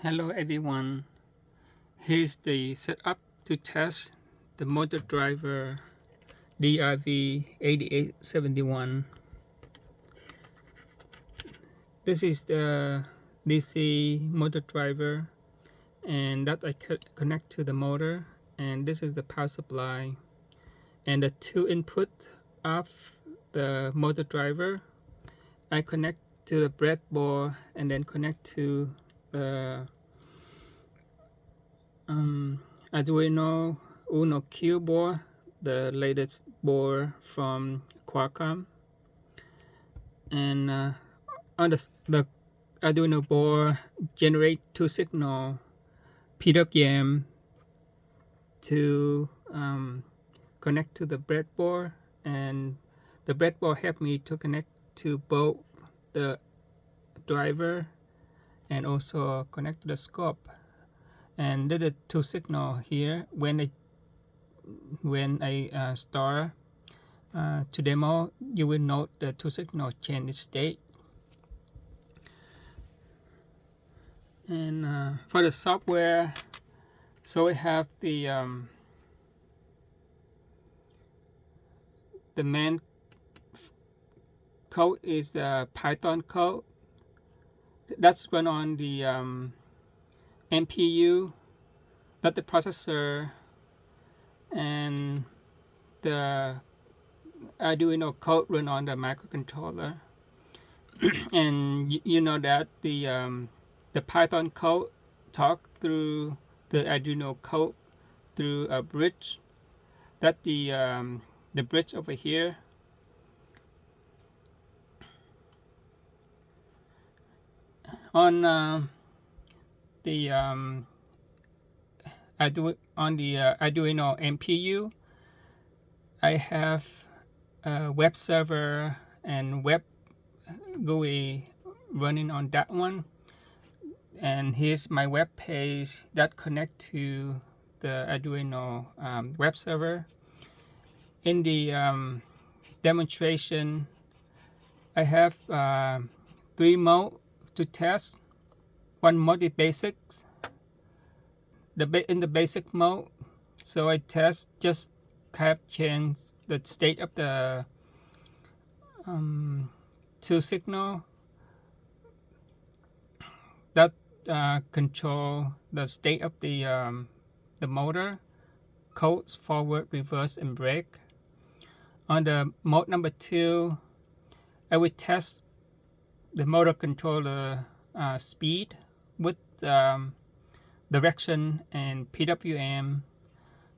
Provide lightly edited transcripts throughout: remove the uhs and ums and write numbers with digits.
Hello everyone, here's the setup to test the motor driver DRV8871. This is the DC motor driver and that I connect to the motor, and this is the power supply and the two input of the motor driver. I connect to the breadboard and then connect to the Arduino Uno Q board, the latest board from Qualcomm. And on the Arduino board generate two signal PWM to connect to the breadboard, and the breadboard helped me to connect to both the driver and also connect to the scope. And there are two signal here. When I start to demo, you will note the two signal change its state. And for the software, so we have the main code is the Python code that's run on the MPU, not the processor, and the Arduino code run on the microcontroller. And you know that the Python code talk through the Arduino code through a bridge. That the bridge over here. On the Arduino MPU, I have a web server and web GUI running on that one. And here's my web page that connect to the Arduino web server. In the demonstration, I have 3 modes to test. One mode is basics. In the basic mode, so I test just kind of change the state of the two signal that control the state of the motor, codes forward, reverse, and brake. On the mode number 2, I will test the motor controller speed with direction and PWM.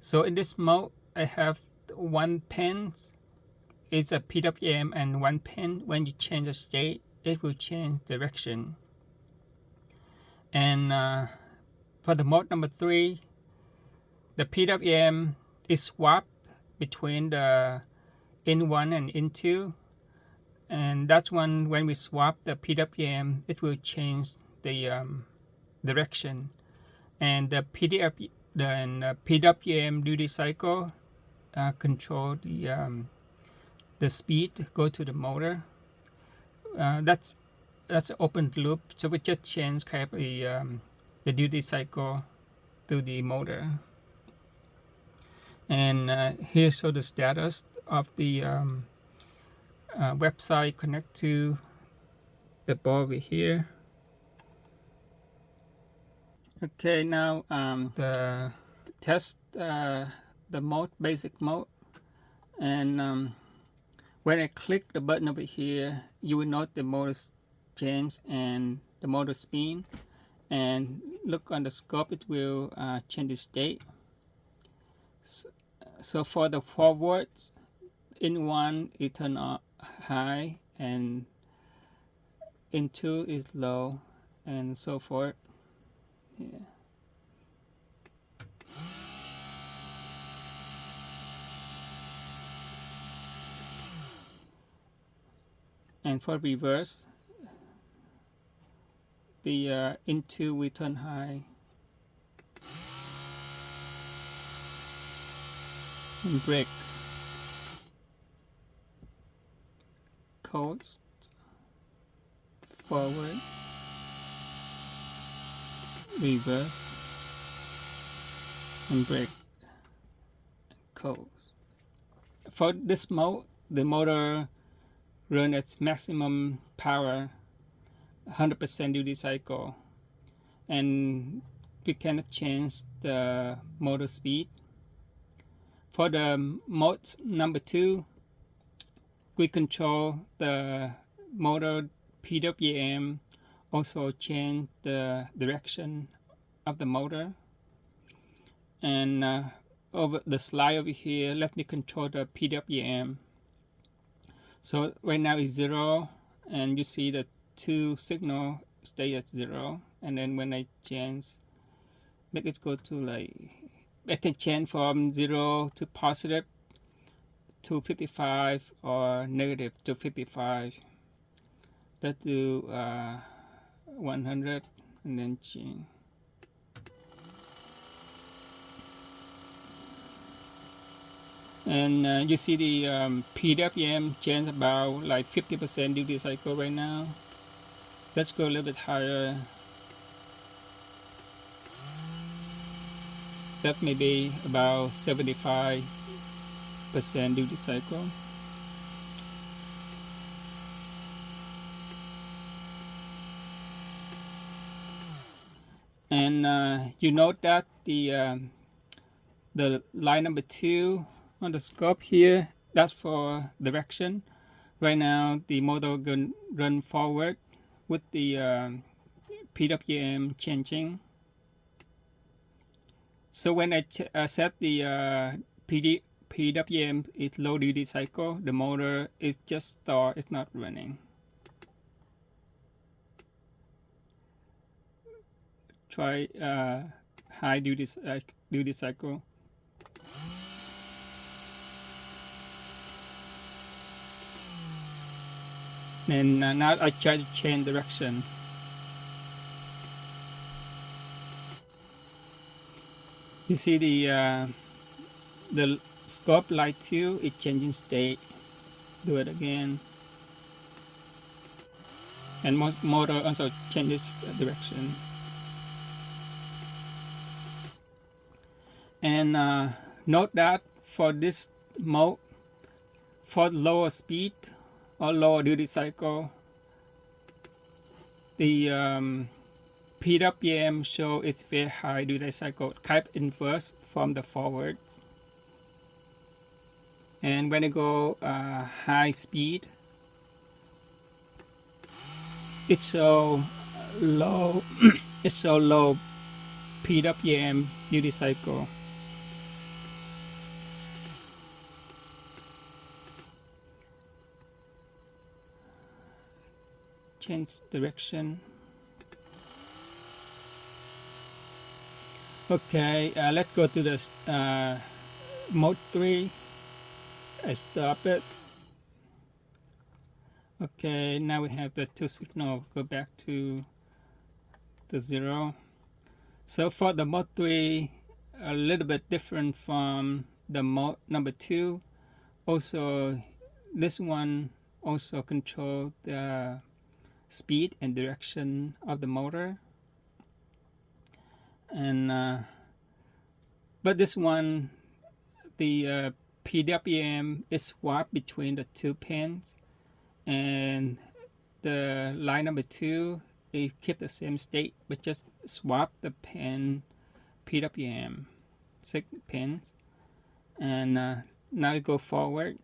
So in this mode, I have 1 pin. It's a PWM and 1 pin. When you change the state, it will change direction. And for the mode number 3, the PWM is swapped between the in1 and in2. And that's when we swap the PWM, it will change the direction. And the PWM duty cycle control the speed go to the motor. That's an open loop, so we just change kind of the duty cycle to the motor. And here show the status of the website connect to the board over here. Okay, now the test the mode, basic mode, and when I click the button over here, you will note the motor change and the motor spin, and look on the scope, it will change the state. So for the forward, in 1 it turn on high and in 2 is low, and so forth. Yeah. And for reverse, the in2 we turn high and brake. Codes forward, reverse, and brake, close. For this mode, the motor runs at maximum power, 100% duty cycle, and we cannot change the motor speed. For the mode number 2, we control the motor PWM, also change the direction of the motor. And over the slide over here, let me control the PWM. So right now it's 0, and you see the 2 signal stay at 0. And then when I change, make it go to like, I can change from 0 to positive to 55 or negative to 55. Let's do 100 and then change. And you see the PWM change about like 50% duty cycle right now. Let's go a little bit higher. That may be about 75% duty cycle. And you note that the line number 2 on the scope here, that's for direction. Right now the motor going to run forward with the PWM changing. So when I set the PWM is low duty cycle, the motor is just start, it's not running. Try high duty cycle. And now I try to change direction. You see the scope light 2 is changing state. Do it again. And most motor also changes direction. And note that for this mode, for lower speed or lower duty cycle, the PWM show it's very high duty cycle, type inverse from the forward. And when I go high speed, it's so low. It's so low PWM duty cycle. Change direction. Okay, let's go to the mode 3. I stop it. Okay, now we have the 2 signal. Go back to the 0. So for the mode 3, a little bit different from the mode number 2. Also, this one also control the speed and direction of the motor. And but this one, the PWM is swapped between the 2 pins, and the line number 2 it keep the same state, but just swap the pin PWM 6 pins. And now you go forward.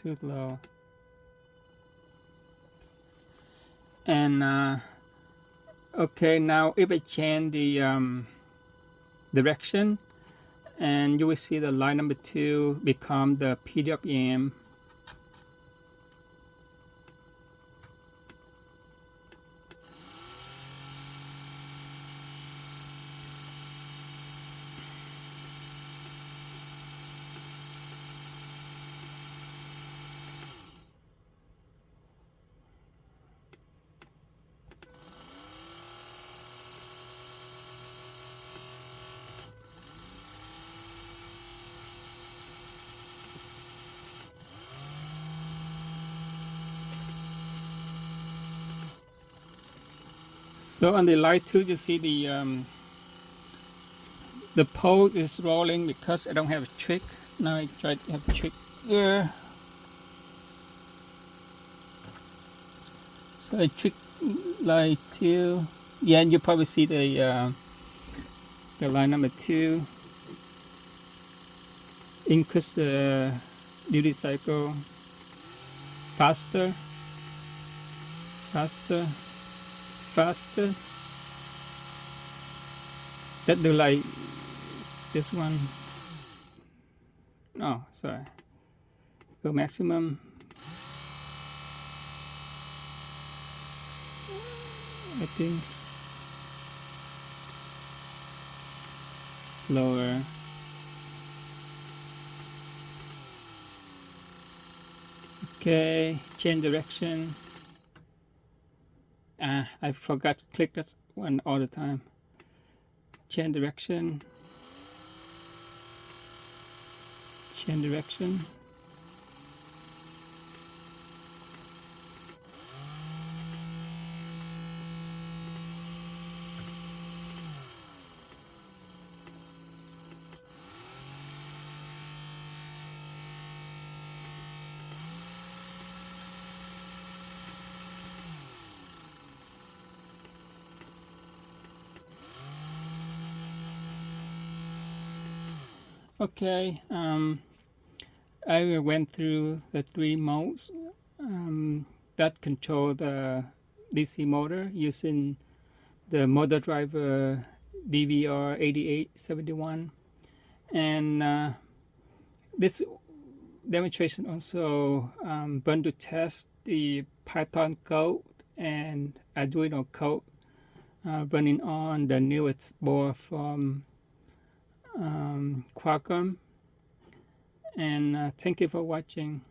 Too low. And okay, now if I change the direction, and you will see the line number 2 become the PWM. So on the light too, you see the pole is rolling because I don't have a trick. Now I try to have a trick there. So I trick light 2. Yeah, and you probably see the line number 2. Increase the duty cycle faster, faster, faster. That do like this one. Oh, sorry. Go maximum. I think slower. Okay, change direction. I forgot to click this one all the time. Change direction. Change direction. Okay, I went through the 3 modes that control the DC motor using the motor driver DRV8871, and this demonstration also going to test the Python code and Arduino code running on the newest board from Qualcomm. And thank you for watching.